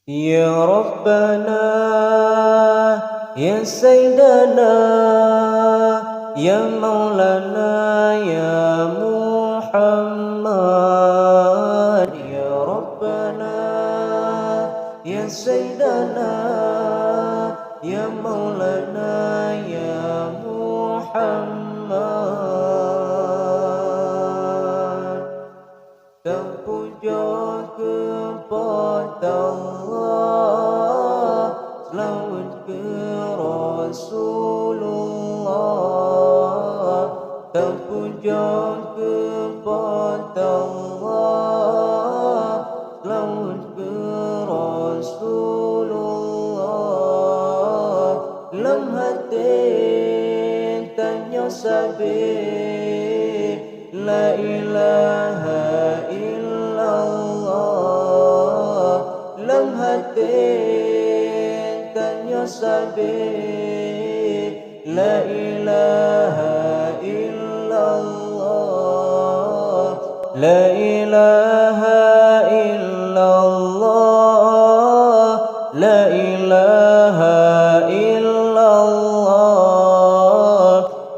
Ya Rabbana, Ya Sayyidana, Ya Maulana, Ya Muhammad. Ya Rabbana, Ya Sayyidana, Ya Maulana, Ya Muhammad. Terpuja kepada Allah, selawat ke Rasulullah. Terpuja kepada Allah, selawat ke Rasulullah. Lam hati tanya sabit, la ilaha illallah. Lam hati tanya sabit, la ilaha illallah. La ilaha illallah. La ilaha illallah.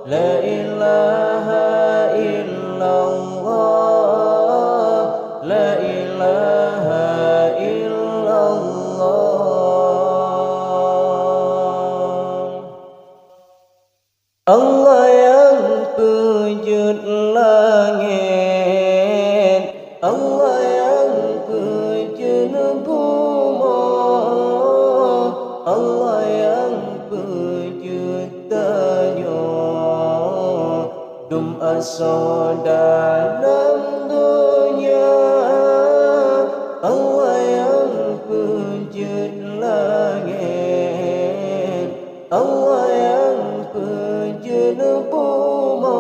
La ilaha illallah. La ilaha illallah. Allah yang kejut langit, Allah yang kejut bumi, Allah yang kejut tanya, dum asa dalam dunia. Allah yang kejut langit, Allah yang kejut bumi,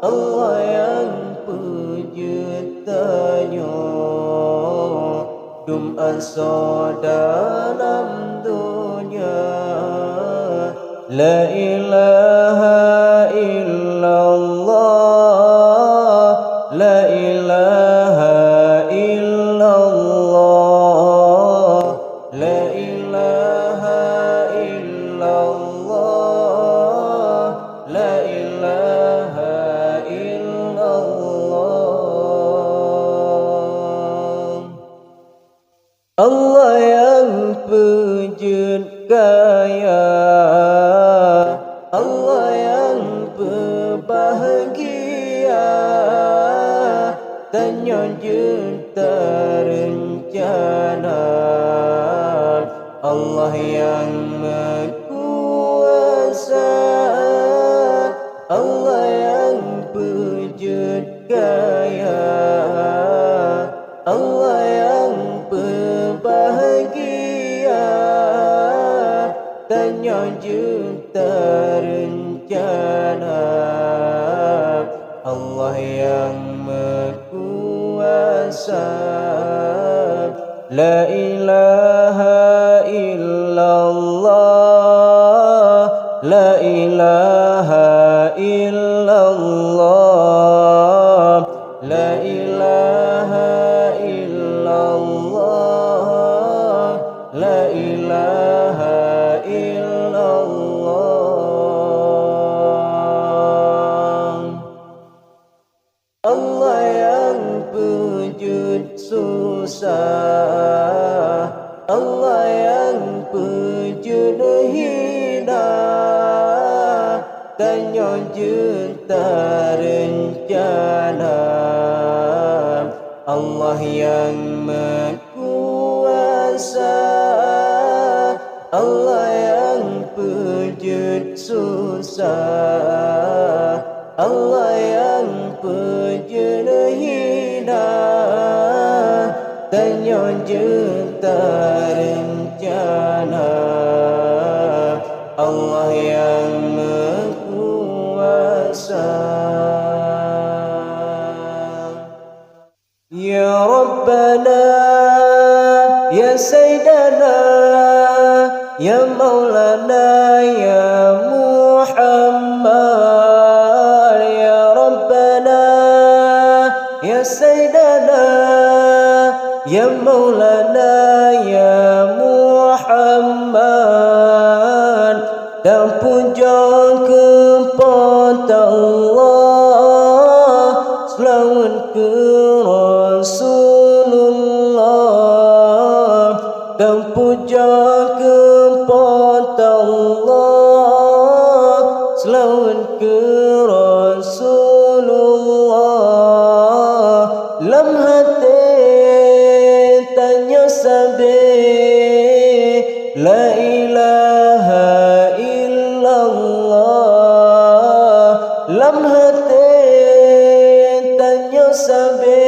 Allah yang kejut tanya, dum asa dalam dunia. La ilaha illallah. La ilaha illallah. La ilaha illallah. La ilaha illallah. Allah yang pejut kaya, Allah yang berbahagia, tanya juta rencana. Allah yang berkuasa, Allah yang pejut kaya, Allah yang berbahagia, tanya juta rencana. Allah yang berkuasa. La ilaha illallah. La ilaha illallah. La ilaha illallah. La ilaha illallah. Allah yang pejut susah, Allah yang pejut hina, tanya juta rencana. Allah yang berkuasa, Allah yang pejut susah, Allah yang pejut hina, tanya juta rencana. Allah yang berkuasa. Ya Rabbana, Ya Sayyidana, Ya Maulana, Ya Muhammad. Ya Rabbana, Ya Sayyidana, Ya Maulana. Rabbana ya Muhammad, dan puja kepada Allah, selawat ke Rasulullah, dan puja kepada Allah, selawat ke Rasulullah. Lam hati tanya sabe la ilaha illallah, lam hati tanya sabe